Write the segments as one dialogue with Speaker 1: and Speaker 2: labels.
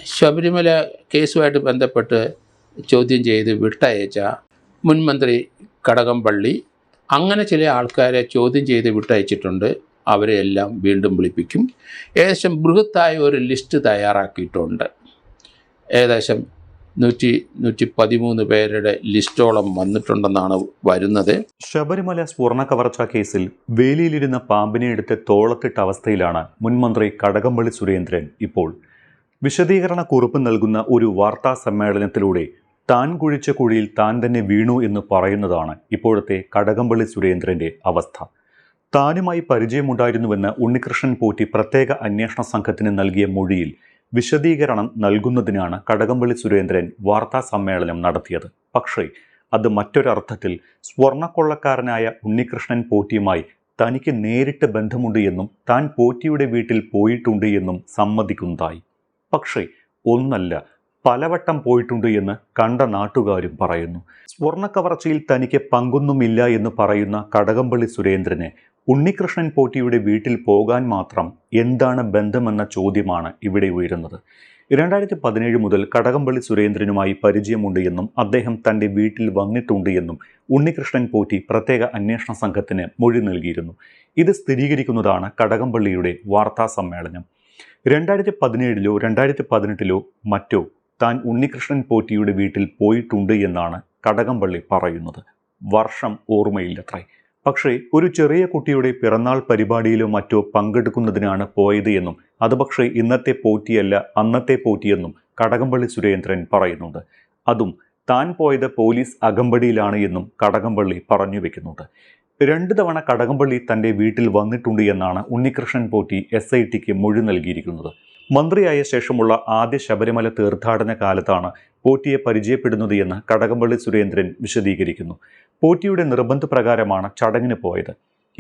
Speaker 1: ശബരിമല കേസുമായിട്ട് ബന്ധപ്പെട്ട് ചോദ്യം ചെയ്ത് വിട്ടയച്ച മുൻ മന്ത്രി കടകംപള്ളി അങ്ങനെ ചില ആൾക്കാരെ ചോദ്യം ചെയ്ത് വിട്ടയച്ചിട്ടുണ്ട്. അവരെ എല്ലാം വീണ്ടും വിളിപ്പിക്കും. ഏകദേശം ബൃഹത്തായ ഒരു ലിസ്റ്റ് തയ്യാറാക്കിയിട്ടുണ്ട്. ഏകദേശം 113 പേരുടെ ലിസ്റ്റോളം വന്നിട്ടുണ്ടെന്നാണ് വരുന്നത്.
Speaker 2: ശബരിമല സ്വർണ്ണ കവർച്ചാ കേസിൽ വേലിയിലിരുന്ന പാമ്പിനെ എടുത്ത് തോളത്തിട്ട അവസ്ഥയിലാണ് മുൻമന്ത്രി കടകംപള്ളി സുരേന്ദ്രൻ ഇപ്പോൾ. വിശദീകരണ കുറിപ്പ് നൽകുന്ന ഒരു വാർത്താ സമ്മേളനത്തിലൂടെ താൻ കുഴിച്ച കുഴിയിൽ താൻ തന്നെ വീണു എന്ന് പറയുന്നതാണ് ഇപ്പോഴത്തെ കടകംപള്ളി സുരേന്ദ്രൻ്റെ അവസ്ഥ. താനുമായി പരിചയമുണ്ടായിരുന്നുവെന്ന് ഉണ്ണികൃഷ്ണൻ പോറ്റി പ്രത്യേക അന്വേഷണ സംഘത്തിന് നൽകിയ മൊഴിയിൽ വിശദീകരണം നൽകുന്നതിനാണ് കടകംപള്ളി സുരേന്ദ്രൻ വാർത്താ സമ്മേളനം നടത്തിയത്. പക്ഷേ അത് മറ്റൊരർത്ഥത്തിൽ സ്വർണ്ണക്കൊള്ളക്കാരനായ ഉണ്ണികൃഷ്ണൻ പോറ്റിയുമായി തനിക്ക് നേരിട്ട് ബന്ധമുണ്ട് എന്നും താൻ പോറ്റിയുടെ വീട്ടിൽ പോയിട്ടുണ്ട് എന്നും സമ്മതിക്കുന്നതായി. പക്ഷേ ഒന്നല്ല, പലവട്ടം പോയിട്ടുണ്ട് എന്ന് കണ്ട നാട്ടുകാരും പറയുന്നു. സ്വർണ്ണക്കവർച്ചയിൽ തനിക്ക് പങ്കൊന്നുമില്ല എന്ന് പറയുന്ന കടകംപള്ളി സുരേന്ദ്രന് ഉണ്ണികൃഷ്ണൻ പോറ്റിയുടെ വീട്ടിൽ പോകാൻ മാത്രം എന്താണ് ബന്ധമെന്ന ചോദ്യമാണ് ഇവിടെ ഉയരുന്നത്. 2017 മുതൽ കടകംപള്ളി സുരേന്ദ്രനുമായി പരിചയമുണ്ട് എന്നും അദ്ദേഹം തൻ്റെ വീട്ടിൽ വന്നിട്ടുണ്ട് എന്നും ഉണ്ണികൃഷ്ണൻ പോറ്റി പ്രത്യേക അന്വേഷണ സംഘത്തിന് മൊഴി നൽകിയിരുന്നു. ഇത് സ്ഥിരീകരിക്കുന്നതാണ് കടകംപള്ളിയുടെ വാർത്താ സമ്മേളനം. 2017 2018 മറ്റോ താൻ ഉണ്ണികൃഷ്ണൻ പോറ്റിയുടെ വീട്ടിൽ പോയിട്ടുണ്ട് എന്നാണ് കടകംപള്ളി പറയുന്നത്. വർഷം ഓർമ്മയില്ലത്രേ. പക്ഷേ ഒരു ചെറിയ കുട്ടിയുടെ പിറന്നാൾ പരിപാടിയിലോ മറ്റോ പങ്കെടുക്കുന്നതിനാണ് പോയത് എന്നും അത് പക്ഷേ ഇന്നത്തെ പോറ്റിയല്ല അന്നത്തെ പോറ്റിയെന്നും കടകംപള്ളി സുരേന്ദ്രൻ പറയുന്നുണ്ട്. അതും താൻ പോയത് പോലീസ് അകമ്പടിയിലാണ് എന്നും കടകംപള്ളി പറഞ്ഞു വെക്കുന്നുണ്ട്. 2 തവണ കടകംപള്ളി തൻ്റെ വീട്ടിൽ വന്നിട്ടുണ്ട് എന്നാണ് ഉണ്ണികൃഷ്ണൻ പോറ്റി SITക്ക് മൊഴി നൽകിയിരിക്കുന്നത്. മന്ത്രിയായ ശേഷമുള്ള ആദ്യ ശബരിമല തീർത്ഥാടന കാലത്താണ് പോറ്റിയെ പരിചയപ്പെടുന്നത് എന്ന് കടകംപള്ളി സുരേന്ദ്രൻ വിശദീകരിക്കുന്നു. പോറ്റിയുടെ നിർബന്ധപ്രകാരമാണ് ചടങ്ങിന് പോയത്.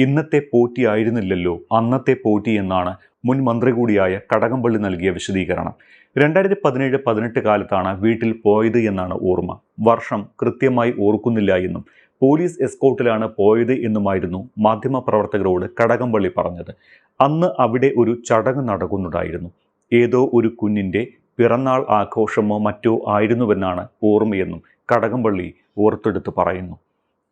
Speaker 2: ഇന്നത്തെ പോറ്റി ആയിരുന്നില്ലല്ലോ അന്നത്തെ പോറ്റി എന്നാണ് മുൻ മന്ത്രി കൂടിയായ കടകംപള്ളി നൽകിയ വിശദീകരണം. 2017-18 കാലത്താണ് വീട്ടിൽ പോയത് എന്നാണ് ഓർമ്മ. വർഷം കൃത്യമായി ഓർക്കുന്നില്ല എന്നും പോലീസ് എസ്കോർട്ടിലാണ് പോയത് എന്നുമായിരുന്നു മാധ്യമപ്രവർത്തകരോട് കടകംപള്ളി പറഞ്ഞത്. അന്ന് അവിടെ ഒരു ചടങ്ങ് നടക്കുന്നുണ്ടായിരുന്നു. ഏതോ ഒരു കുഞ്ഞിൻ്റെ പിറന്നാൾ ആഘോഷമോ മറ്റോ ആയിരുന്നുവെന്നാണ് ഓർമ്മയെന്നും കടകംപള്ളി ഓർത്തെടുത്ത് പറയുന്നു.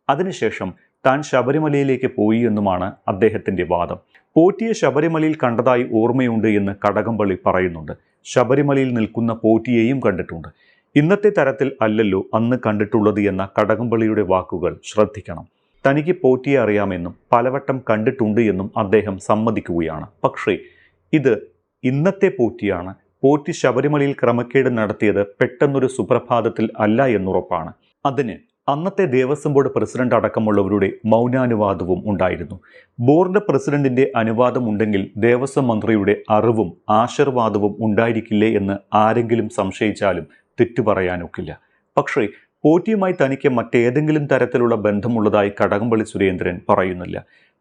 Speaker 2: അതിനുശേഷം താൻ ശബരിമലയിലേക്ക് പോയി എന്നുമാണ് അദ്ദേഹത്തിൻ്റെ വാദം. പോറ്റിയെ ശബരിമലയിൽ കണ്ടതായി ഓർമ്മയുണ്ട് എന്ന് കടകംപള്ളി പറയുന്നുണ്ട്. ശബരിമലയിൽ നിൽക്കുന്ന പോറ്റിയെയും കണ്ടിട്ടുണ്ട്. ഇന്നത്തെ തരത്തിൽ അല്ലല്ലോ അന്ന് കണ്ടിട്ടുള്ളത് എന്ന കടകംപള്ളിയുടെ വാക്കുകൾ ശ്രദ്ധിക്കണം. തനിക്ക് പോറ്റിയെ അറിയാമെന്നും പലവട്ടം കണ്ടിട്ടുണ്ട് എന്നും അദ്ദേഹം സമ്മതിക്കുകയാണ്. പക്ഷേ ഇത് ഇന്നത്തെ പോറ്റിയാണ്. പോറ്റി ശബരിമലയിൽ ക്രമക്കേട് നടത്തിയത് പെട്ടെന്നൊരു സുപ്രഭാതത്തിൽ അല്ല എന്നുറപ്പാണ്. അതിന് അന്നത്തെ ദേവസ്വം ബോർഡ് പ്രസിഡന്റ് അടക്കമുള്ളവരുടെ മൗനാനുവാദവും ഉണ്ടായിരുന്നു. ബോർഡ് പ്രസിഡന്റിന്റെ അനുവാദം ഉണ്ടെങ്കിൽ ദേവസ്വം മന്ത്രിയുടെ അറിവും ആശീർവാദവും ഉണ്ടായിരിക്കില്ലേ എന്ന് ആരെങ്കിലും സംശയിച്ചാലും തെറ്റു പറയാനൊക്കില്ല. പക്ഷേ പോറ്റിയുമായി തനിക്ക് മറ്റേതെങ്കിലും തരത്തിലുള്ള ബന്ധമുള്ളതായി കടകംപള്ളി സുരേന്ദ്രൻ പറയുന്നില്ല.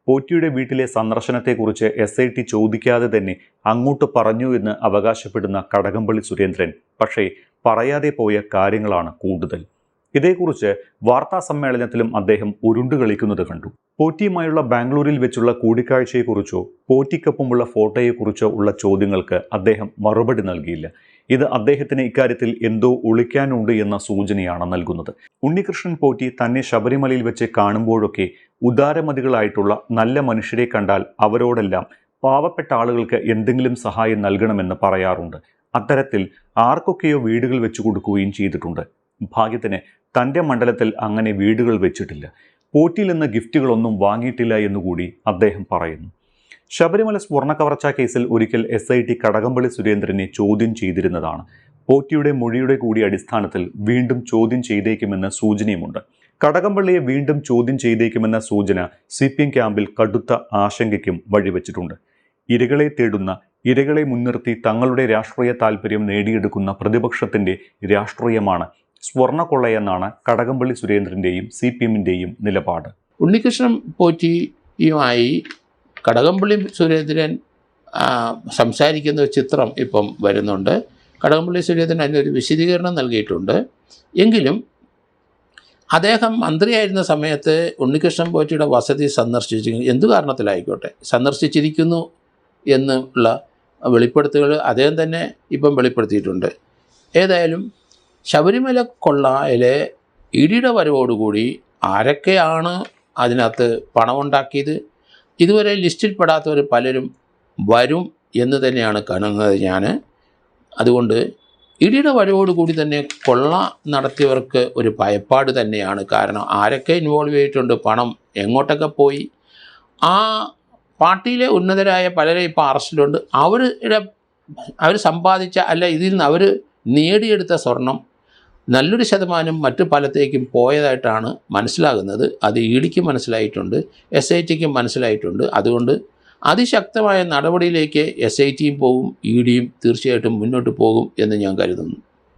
Speaker 2: പോറ്റിയുടെ വീട്ടിലെ സന്ദർശനത്തെക്കുറിച്ച് SIT ചോദിക്കാതെ തന്നെ അങ്ങോട്ട് പറഞ്ഞു എന്ന് അവകാശപ്പെടുന്ന കടകംപള്ളി സുരേന്ദ്രൻ പക്ഷേ പറയാതെ പോയ കാര്യങ്ങളാണ് കൂടുതൽ. ഇതേക്കുറിച്ച് വാർത്താ സമ്മേളനത്തിലും അദ്ദേഹം ഉരുണ്ടുകളിക്കുന്നത് കണ്ടു. പോറ്റിയുമായുള്ള ബാംഗ്ലൂരിൽ വെച്ചുള്ള കൂടിക്കാഴ്ചയെക്കുറിച്ചോ പോറ്റിക്കൊപ്പമുള്ള ഫോട്ടോയെക്കുറിച്ചോ ഉള്ള ചോദ്യങ്ങൾക്ക് അദ്ദേഹം മറുപടി നൽകിയില്ല. ഇത് അദ്ദേഹത്തിന് ഇക്കാര്യത്തിൽ എന്തോ ഒളിക്കാനുണ്ട് എന്ന സൂചനയാണ് നൽകുന്നത്. ഉണ്ണികൃഷ്ണൻ പോറ്റി തന്നെ ശബരിമലയിൽ വെച്ച് കാണുമ്പോഴൊക്കെ ഉദാരമതികളായിട്ടുള്ള നല്ല മനുഷ്യരെ കണ്ടാൽ അവരോടെല്ലാം പാവപ്പെട്ട ആളുകൾക്ക് എന്തെങ്കിലും സഹായം നൽകണമെന്ന് പറയാറുണ്ട്. അത്തരത്തിൽ ആർക്കൊക്കെയോ വീടുകൾ വെച്ചു കൊടുക്കുകയും ചെയ്തിട്ടുണ്ട്. ഭാഗ്യത്തിന് തൻ്റെ മണ്ഡലത്തിൽ അങ്ങനെ വീടുകൾ വെച്ചിട്ടില്ല. പോറ്റിയിൽ നിന്ന് ഗിഫ്റ്റുകളൊന്നും വാങ്ങിയിട്ടില്ല എന്നുകൂടി അദ്ദേഹം പറയുന്നു. ശബരിമല സ്വർണ്ണ കവർച്ചാ കേസിൽ ഒരിക്കൽ SIT കടകംപള്ളി സുരേന്ദ്രനെ ചോദ്യം ചെയ്തിരുന്നതാണ്. പോറ്റിയുടെ മൊഴിയുടെ കൂടി അടിസ്ഥാനത്തിൽ വീണ്ടും ചോദ്യം ചെയ്തേക്കുമെന്ന സൂചനയുമുണ്ട്. കടകംപള്ളിയെ വീണ്ടും ചോദ്യം ചെയ്തേക്കുമെന്ന സൂചന CPM ക്യാമ്പിൽ കടുത്ത ആശങ്കയ്ക്കും വഴിവെച്ചിട്ടുണ്ട്. ഇരകളെ തേടുന്ന, ഇരകളെ മുൻനിർത്തി തങ്ങളുടെ രാഷ്ട്രീയ താല്പര്യം നേടിയെടുക്കുന്ന പ്രതിപക്ഷത്തിൻ്റെ രാഷ്ട്രീയമാണ് സ്വർണ്ണക്കൊള്ളയെന്നാണ് കടകംപള്ളി സുരേന്ദ്രൻ്റെയും CPMൻ്റെയും നിലപാട്.
Speaker 1: ഉണ്ണികൃഷ്ണൻ പോറ്റിയുമായി കടകംപള്ളി സുരേന്ദ്രൻ സംസാരിക്കുന്ന ഒരു ചിത്രം ഇപ്പം വരുന്നുണ്ട്. കടകംപള്ളി സുരേന്ദ്രൻ അതിനൊരു വിശദീകരണം നൽകിയിട്ടുണ്ട്. എങ്കിലും അദ്ദേഹം മന്ത്രിയായിരുന്ന സമയത്ത് ഉണ്ണികൃഷ്ണൻ പോറ്റിയുടെ വസതി സന്ദർശിച്ചിരിക്കുന്നു, എന്തു കാരണത്തിലായിക്കോട്ടെ സന്ദർശിച്ചിരിക്കുന്നു എന്നുള്ള വെളിപ്പെടുത്തലുകൾ അദ്ദേഹം തന്നെ ഇപ്പം വെളിപ്പെടുത്തിയിട്ടുണ്ട്. ഏതായാലും ശബരിമല കൊള്ളയിലെ ഇടിയുടെ വരവോടുകൂടി ആരൊക്കെയാണ് അതിനകത്ത് പണമുണ്ടാക്കിയത്, ഇതുവരെ ലിസ്റ്റിൽപ്പെടാത്തവർ പലരും വരും എന്ന് തന്നെയാണ് കാണുന്നത് ഞാൻ. അതുകൊണ്ട് ഇടിയുടെ വരവോടുകൂടി തന്നെ കൊള്ള നടത്തിയവർക്ക് ഒരു ഭയപ്പാട് തന്നെയാണ്. കാരണം ആരൊക്കെ ഇൻവോൾവ് ചെയ്തിട്ടുണ്ട്, പണം എങ്ങോട്ടൊക്കെ പോയി. ആ പാർട്ടിയിലെ ഉന്നതരായ പലരെ ഇപ്പോൾ അറസ്റ്റിലുണ്ട്. അവർ സമ്പാദിച്ച ഇതിൽ നിന്ന് അവർ നേടിയെടുത്ത സ്വർണം നല്ലൊരു ശതമാനം മറ്റു പലത്തേക്കും പോയതായിട്ടാണ് മനസ്സിലാകുന്നത്. അത് ഇഡിക്ക് മനസ്സിലായിട്ടുണ്ട്, SITക്കും മനസ്സിലായിട്ടുണ്ട്. അതുകൊണ്ട് അതിശക്തമായ നടപടിയിലേക്ക് SITയും പോകും, ഇഡിയും തീർച്ചയായിട്ടും മുന്നോട്ട് പോകും എന്ന് ഞാൻ കരുതുന്നു.